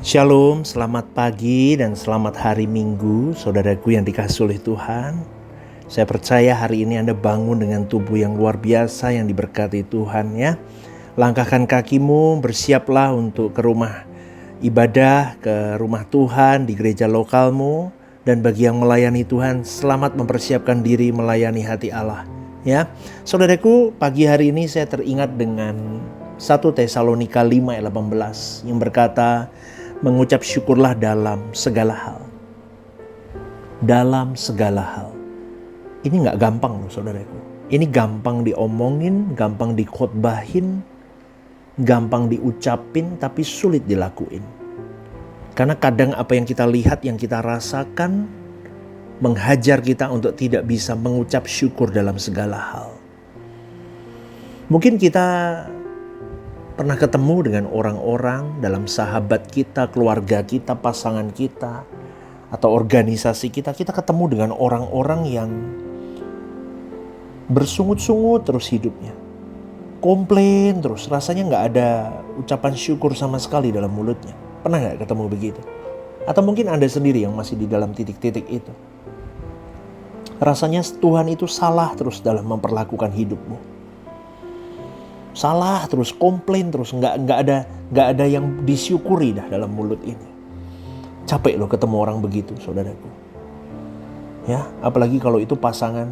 Shalom, selamat pagi dan selamat hari Minggu, saudaraku yang dikasihi oleh Tuhan. Saya percaya hari ini Anda bangun dengan tubuh yang luar biasa yang diberkati Tuhan ya. Langkahkan kakimu, bersiaplah untuk ke rumah ibadah, ke rumah Tuhan di gereja lokalmu. Dan bagi yang melayani Tuhan, selamat mempersiapkan diri melayani hati Allah ya. Saudaraku, pagi hari ini saya teringat dengan 1 Tesalonika 5 ayat 18 yang berkata, mengucap syukurlah dalam segala hal. Dalam segala hal. Ini gak gampang loh saudaraku. Ini gampang diomongin, gampang dikhotbahin, gampang diucapin, tapi sulit dilakuin. Karena kadang apa yang kita lihat, yang kita rasakan, menghajar kita untuk tidak bisa mengucap syukur dalam segala hal. Mungkin kita pernah ketemu dengan orang-orang dalam sahabat kita, keluarga kita, pasangan kita, atau organisasi kita. Kita ketemu dengan orang-orang yang bersungut-sungut terus hidupnya. Komplain terus, rasanya gak ada ucapan syukur sama sekali dalam mulutnya. Pernah gak ketemu begitu? Atau mungkin Anda sendiri yang masih di dalam titik-titik itu. Rasanya Tuhan itu salah terus dalam memperlakukan hidupmu. Salah terus, komplain terus, nggak ada yang disyukuri dah dalam mulut ini. Capek loh ketemu orang begitu, saudaraku. Ya, apalagi kalau itu pasangan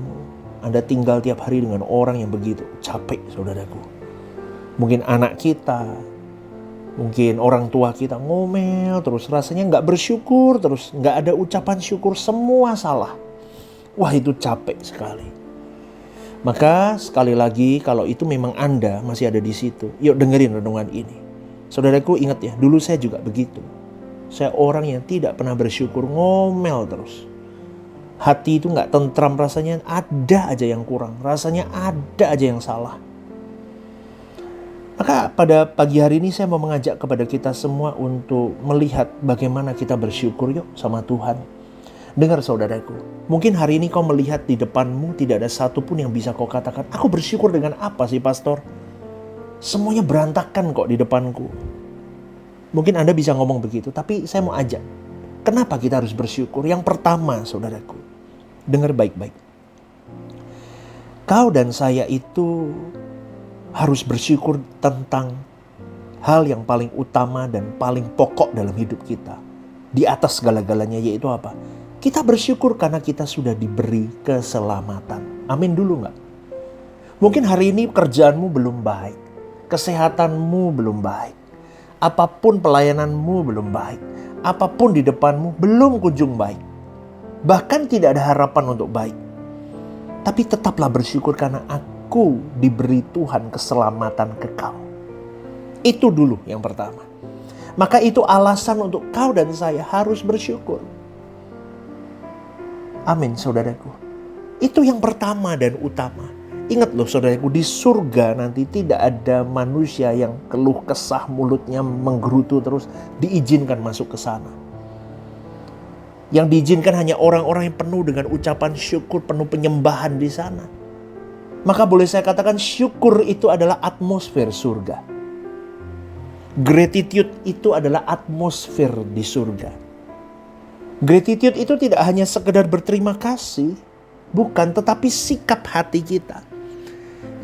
Anda tinggal tiap hari dengan orang yang begitu. Capek, saudaraku. Mungkin anak kita, mungkin orang tua kita ngomel terus, rasanya nggak bersyukur terus, nggak ada ucapan syukur, semua salah. Wah, itu capek sekali. Maka sekali lagi kalau itu memang Anda masih ada di situ, yuk dengerin renungan ini. Saudaraku ingat ya, dulu saya juga begitu. Saya orang yang tidak pernah bersyukur, ngomel terus. Hati itu gak tentram, rasanya ada aja yang kurang, rasanya ada aja yang salah. Maka pada pagi hari ini saya mau mengajak kepada kita semua untuk melihat bagaimana kita bersyukur yuk sama Tuhan. Dengar saudaraku, mungkin hari ini kau melihat di depanmu tidak ada satupun yang bisa kau katakan, aku bersyukur dengan apa sih pastor? Semuanya berantakan kok di depanku. Mungkin Anda bisa ngomong begitu, tapi saya mau ajak. Kenapa kita harus bersyukur? Yang pertama saudaraku, dengar baik-baik. Kau dan saya itu harus bersyukur tentang hal yang paling utama dan paling pokok dalam hidup kita. Di atas segala-galanya, yaitu apa? Kita bersyukur karena kita sudah diberi keselamatan. Amin dulu gak? Mungkin hari ini kerjaanmu belum baik. Kesehatanmu belum baik. Apapun pelayananmu belum baik. Apapun di depanmu belum kunjung baik. Bahkan tidak ada harapan untuk baik. Tapi tetaplah bersyukur karena aku diberi Tuhan keselamatan kekal. Itu dulu yang pertama. Maka itu alasan untuk kau dan saya harus bersyukur. Amin saudaraku. Itu yang pertama dan utama. Ingat loh saudaraku, di surga nanti tidak ada manusia yang keluh kesah mulutnya menggerutu terus diizinkan masuk ke sana. Yang diizinkan hanya orang-orang yang penuh dengan ucapan syukur, penuh penyembahan di sana. Maka boleh saya katakan syukur itu adalah atmosfer surga. Gratitude itu adalah atmosfer di surga. Gratitude itu tidak hanya sekedar berterima kasih, bukan, tetapi sikap hati kita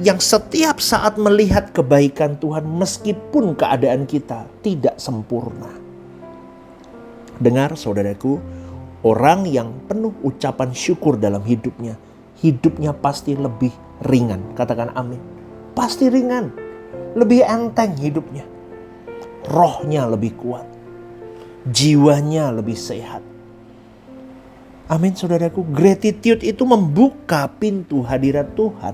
yang setiap saat melihat kebaikan Tuhan meskipun keadaan kita tidak sempurna. Dengar saudaraku, orang yang penuh ucapan syukur dalam hidupnya, hidupnya pasti lebih ringan. Katakan amin. Pasti ringan, lebih enteng hidupnya. Rohnya lebih kuat, jiwanya lebih sehat. Amin saudaraku, gratitude itu membuka pintu hadirat Tuhan.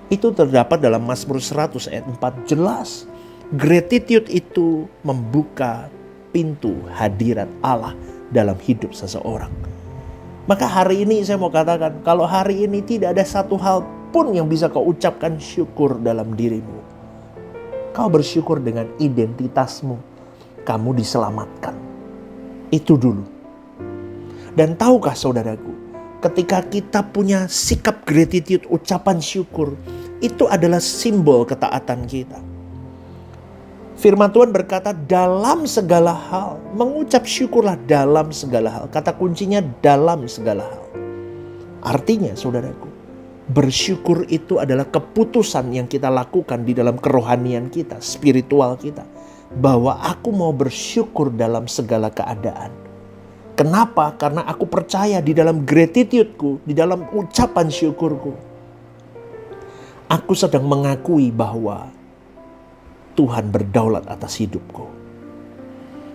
Itu terdapat dalam Mazmur 100 ayat 4 jelas. Gratitude itu membuka pintu hadirat Allah dalam hidup seseorang. Maka hari ini saya mau katakan, kalau hari ini tidak ada satu hal pun yang bisa kau ucapkan syukur dalam dirimu. Kau bersyukur dengan identitasmu, kamu diselamatkan. Itu dulu. Dan tahukah saudaraku, ketika kita punya sikap gratitude, ucapan syukur, itu adalah simbol ketaatan kita. Firman Tuhan berkata dalam segala hal. Mengucap syukurlah dalam segala hal. Kata kuncinya dalam segala hal. Artinya saudaraku, bersyukur itu adalah keputusan yang kita lakukan di dalam kerohanian kita, spiritual kita. Bahwa aku mau bersyukur dalam segala keadaan. Kenapa? Karena aku percaya di dalam gratitude-ku, di dalam ucapan syukurku, aku sedang mengakui bahwa Tuhan berdaulat atas hidupku.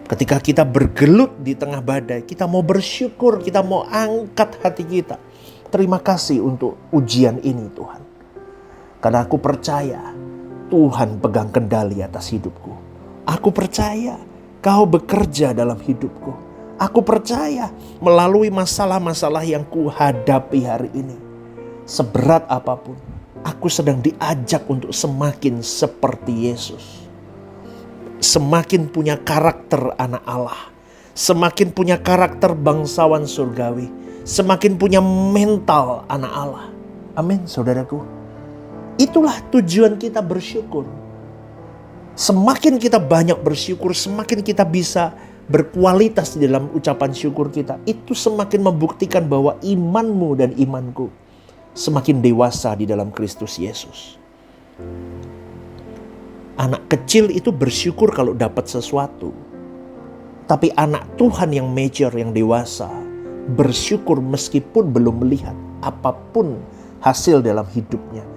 Ketika kita bergelut di tengah badai, kita mau bersyukur, kita mau angkat hati kita. Terima kasih untuk ujian ini Tuhan. Karena aku percaya Tuhan pegang kendali atas hidupku. Aku percaya Kau bekerja dalam hidupku. Aku percaya melalui masalah-masalah yang kuhadapi hari ini, seberat apapun, aku sedang diajak untuk semakin seperti Yesus. Semakin punya karakter anak Allah. Semakin punya karakter bangsawan surgawi. Semakin punya mental anak Allah. Amin saudaraku. Itulah tujuan kita bersyukur. Semakin kita banyak bersyukur, semakin kita bisa berkualitas di dalam ucapan syukur kita. Itu semakin membuktikan bahwa imanmu dan imanku semakin dewasa di dalam Kristus Yesus. Anak kecil itu bersyukur kalau dapat sesuatu. Tapi anak Tuhan yang mature, yang dewasa, bersyukur meskipun belum melihat apapun hasil dalam hidupnya.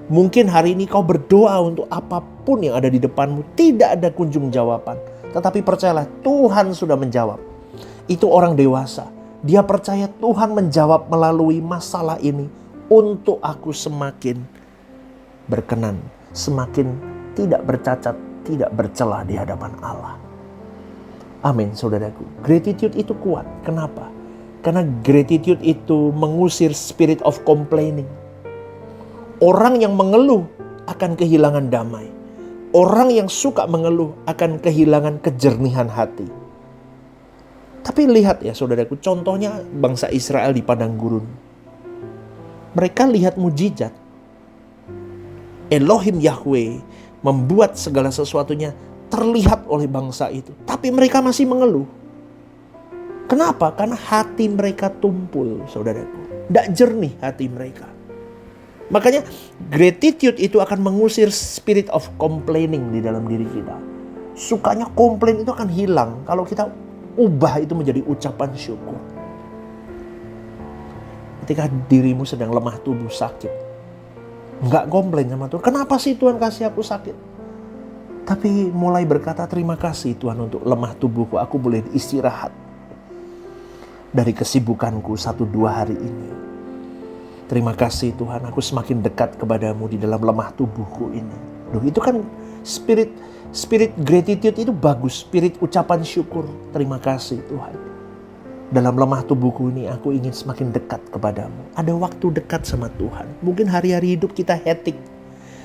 Mungkin hari ini kau berdoa untuk apapun yang ada di depanmu, tidak ada kunjung jawaban. Tetapi percayalah, Tuhan sudah menjawab. Itu orang dewasa. Dia percaya Tuhan menjawab melalui masalah ini untuk aku semakin berkenan, semakin tidak bercacat, tidak bercelah di hadapan Allah. Amin saudaraku. Gratitude itu kuat. Kenapa? Karena gratitude itu mengusir spirit of complaining. Orang yang mengeluh akan kehilangan damai. Orang yang suka mengeluh akan kehilangan kejernihan hati. Tapi lihat ya saudaraku, contohnya bangsa Israel di padang gurun. Mereka lihat mujizat. Elohim Yahweh membuat segala sesuatunya terlihat oleh bangsa itu. Tapi mereka masih mengeluh. Kenapa? Karena hati mereka tumpul saudaraku. Tidak jernih hati mereka. Makanya gratitude itu akan mengusir spirit of complaining di dalam diri kita. Sukanya komplain itu akan hilang kalau kita ubah itu menjadi ucapan syukur. Ketika dirimu sedang lemah tubuh sakit, enggak komplain sama Tuhan. Kenapa sih Tuhan kasih aku sakit? Tapi mulai berkata terima kasih Tuhan untuk lemah tubuhku. Aku boleh istirahat dari kesibukanku 1-2 hari ini. Terima kasih Tuhan, aku semakin dekat kepadamu di dalam lemah tubuhku ini. Duh, itu kan spirit gratitude itu bagus, spirit ucapan syukur. Terima kasih Tuhan. Dalam lemah tubuhku ini aku ingin semakin dekat kepadamu. Ada waktu dekat sama Tuhan. Mungkin hari-hari hidup kita hektik.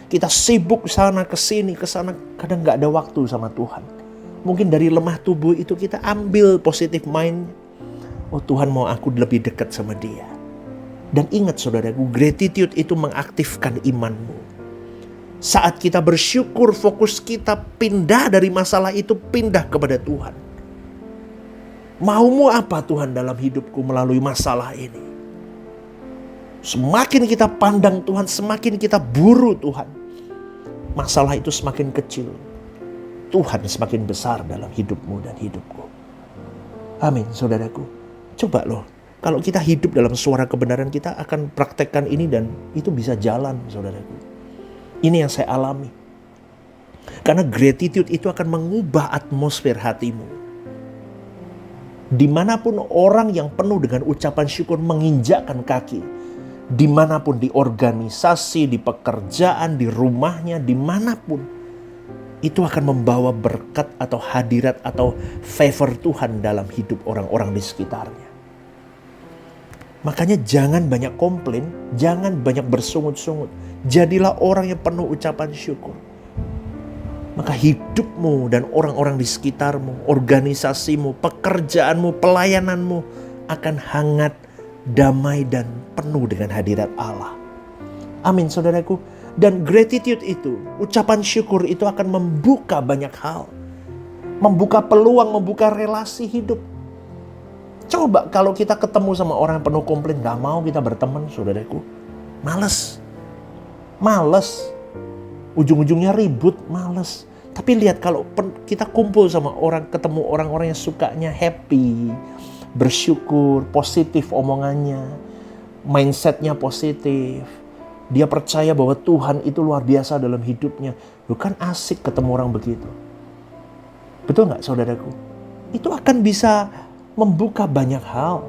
Kita sibuk sana kesini, kesana, kadang gak ada waktu sama Tuhan. Mungkin dari lemah tubuh itu kita ambil positive mind. Oh Tuhan, mau aku lebih dekat sama Dia. Dan ingat saudaraku, gratitude itu mengaktifkan imanmu. Saat kita bersyukur, fokus kita pindah dari masalah itu, pindah kepada Tuhan. Maumu apa Tuhan dalam hidupku melalui masalah ini? Semakin kita pandang Tuhan, semakin kita buru Tuhan, masalah itu semakin kecil. Tuhan semakin besar dalam hidupmu dan hidupku. Amin saudaraku. Coba loh. Kalau kita hidup dalam suara kebenaran, kita akan praktekkan ini dan itu bisa jalan saudaraku. Ini yang saya alami. Karena gratitude itu akan mengubah atmosfer hatimu. Dimanapun orang yang penuh dengan ucapan syukur menginjakkan kaki. Dimanapun, di organisasi, di pekerjaan, di rumahnya, dimanapun. Itu akan membawa berkat atau hadirat atau favor Tuhan dalam hidup orang-orang di sekitarnya. Makanya jangan banyak komplain, jangan banyak bersungut-sungut. Jadilah orang yang penuh ucapan syukur. Maka hidupmu dan orang-orang di sekitarmu, organisasimu, pekerjaanmu, pelayananmu akan hangat, damai dan penuh dengan hadirat Allah. Amin saudaraku. Dan gratitude itu, ucapan syukur itu akan membuka banyak hal. Membuka peluang, membuka relasi hidup. Coba kalau kita ketemu sama orang yang penuh komplain, gak mau kita berteman, saudaraku. Males. Ujung-ujungnya ribut, males. Tapi lihat kalau kita kumpul sama orang, ketemu orang-orang yang sukanya happy, bersyukur, positif omongannya, mindsetnya positif. Dia percaya bahwa Tuhan itu luar biasa dalam hidupnya. Bukan asik ketemu orang begitu. Betul gak saudaraku? Itu akan bisa membuka banyak hal.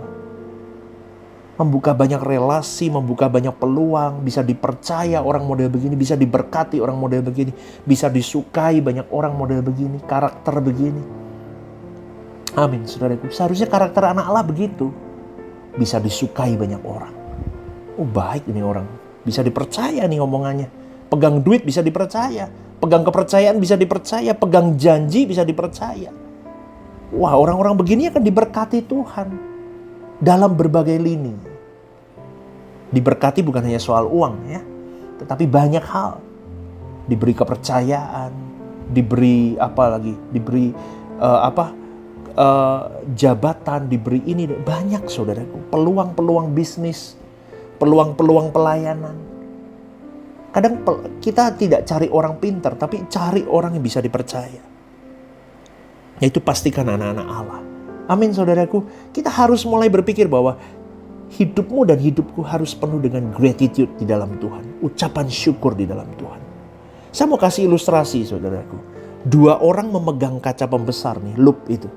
Membuka banyak relasi, membuka banyak peluang. Bisa dipercaya orang model begini, bisa diberkati orang model begini. Bisa disukai banyak orang model begini, karakter begini. Amin saudaraku. Seharusnya karakter anak Allah begitu. Bisa disukai banyak orang. Oh baik ini orang. Bisa dipercaya nih omongannya. Pegang duit bisa dipercaya. Pegang kepercayaan bisa dipercaya. Pegang janji bisa dipercaya. Wah, orang-orang begini akan diberkati Tuhan. Dalam berbagai lini. Diberkati bukan hanya soal uang ya. Tetapi banyak hal. Diberi kepercayaan. Diberi apa lagi? Diberi jabatan. Diberi ini. Banyak saudaraku. Peluang-peluang bisnis. Peluang-peluang pelayanan. Kadang kita tidak cari orang pintar, tapi cari orang yang bisa dipercaya. Yaitu pastikan anak-anak Allah. Amin saudaraku. Kita harus mulai berpikir bahwa hidupmu dan hidupku harus penuh dengan gratitude di dalam Tuhan. Ucapan syukur di dalam Tuhan. Saya mau kasih ilustrasi saudaraku. 2 orang memegang kaca pembesar nih, loop itu.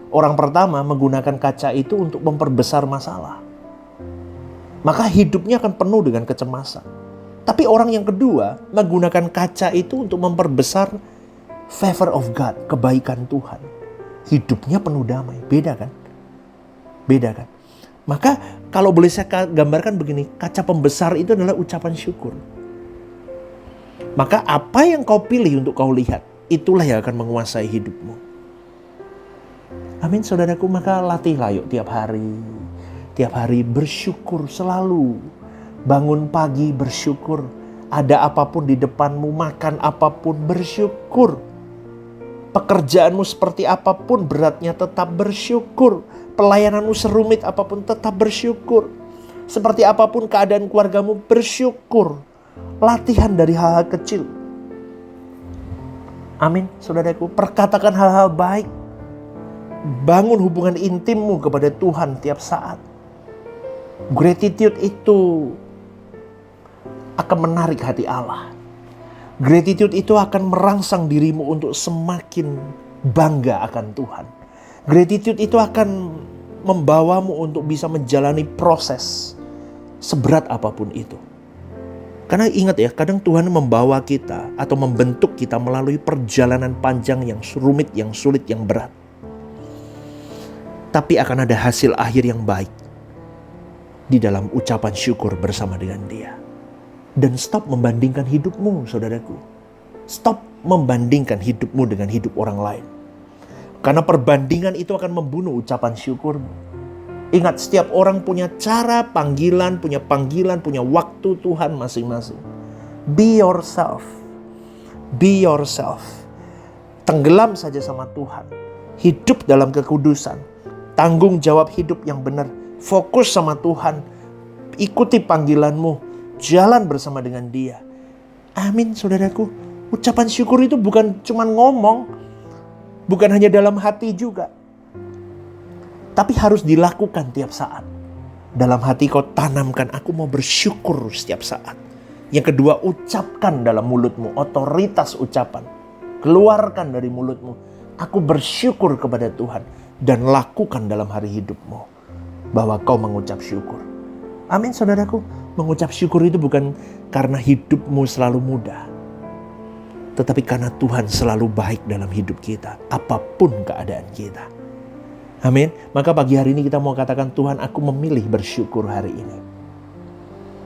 Orang pertama menggunakan kaca itu untuk memperbesar masalah. Maka hidupnya akan penuh dengan kecemasan. Tapi orang yang kedua menggunakan kaca itu untuk memperbesar favor of God, kebaikan Tuhan. Hidupnya penuh damai. Beda kan? Beda kan? Maka kalau boleh saya gambarkan begini, kaca pembesar itu adalah ucapan syukur. Maka apa yang kau pilih untuk kau lihat, itulah yang akan menguasai hidupmu. Amin saudaraku, maka latihlah yuk tiap hari. Tiap hari bersyukur selalu. Bangun pagi bersyukur. Ada apapun di depanmu, makan apapun bersyukur. Pekerjaanmu seperti apapun beratnya tetap bersyukur. Pelayananmu serumit apapun tetap bersyukur. Seperti apapun keadaan keluargamu bersyukur. Latihan dari hal-hal kecil. Amin saudaraku, perkatakan hal-hal baik. Bangun hubungan intimmu kepada Tuhan tiap saat. Gratitude itu akan menarik hati Allah. Gratitude itu akan merangsang dirimu untuk semakin bangga akan Tuhan. Gratitude itu akan membawamu untuk bisa menjalani proses seberat apapun itu. Karena ingat ya, kadang Tuhan membawa kita atau membentuk kita melalui perjalanan panjang yang rumit, yang sulit, yang berat. Tapi akan ada hasil akhir yang baik di dalam ucapan syukur bersama dengan Dia. Dan stop membandingkan hidupmu, saudaraku. Stop membandingkan hidupmu dengan hidup orang lain. Karena perbandingan itu akan membunuh ucapan syukurmu. Ingat, setiap orang punya cara, punya panggilan, punya waktu Tuhan masing-masing. Be yourself. Be yourself. Tenggelam saja sama Tuhan. Hidup dalam kekudusan. Tanggung jawab hidup yang benar. Fokus sama Tuhan. Ikuti panggilanmu. Jalan bersama dengan Dia. Amin saudaraku. Ucapan syukur itu bukan cuma ngomong. Bukan hanya dalam hati juga. Tapi harus dilakukan tiap saat. Dalam hati kau tanamkan, aku mau bersyukur setiap saat. Yang kedua, ucapkan dalam mulutmu. Otoritas ucapan. Keluarkan dari mulutmu. Aku bersyukur kepada Tuhan. Dan lakukan dalam hari hidupmu. Bahwa kau mengucap syukur. Amin saudaraku. Mengucap syukur itu bukan karena hidupmu selalu mudah. Tetapi karena Tuhan selalu baik dalam hidup kita. Apapun keadaan kita. Amin. Maka pagi hari ini kita mau katakan, Tuhan, aku memilih bersyukur hari ini.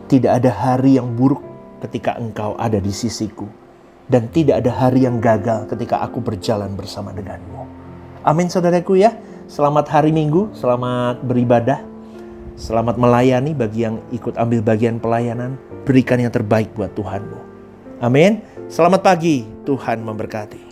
Tidak ada hari yang buruk ketika Engkau ada di sisiku. Dan tidak ada hari yang gagal ketika aku berjalan bersama denganmu. Amin saudaraku ya. Selamat hari Minggu, selamat beribadah. Selamat melayani bagi yang ikut ambil bagian pelayanan. Berikan yang terbaik buat Tuhanmu. Amin. Selamat pagi, Tuhan memberkati.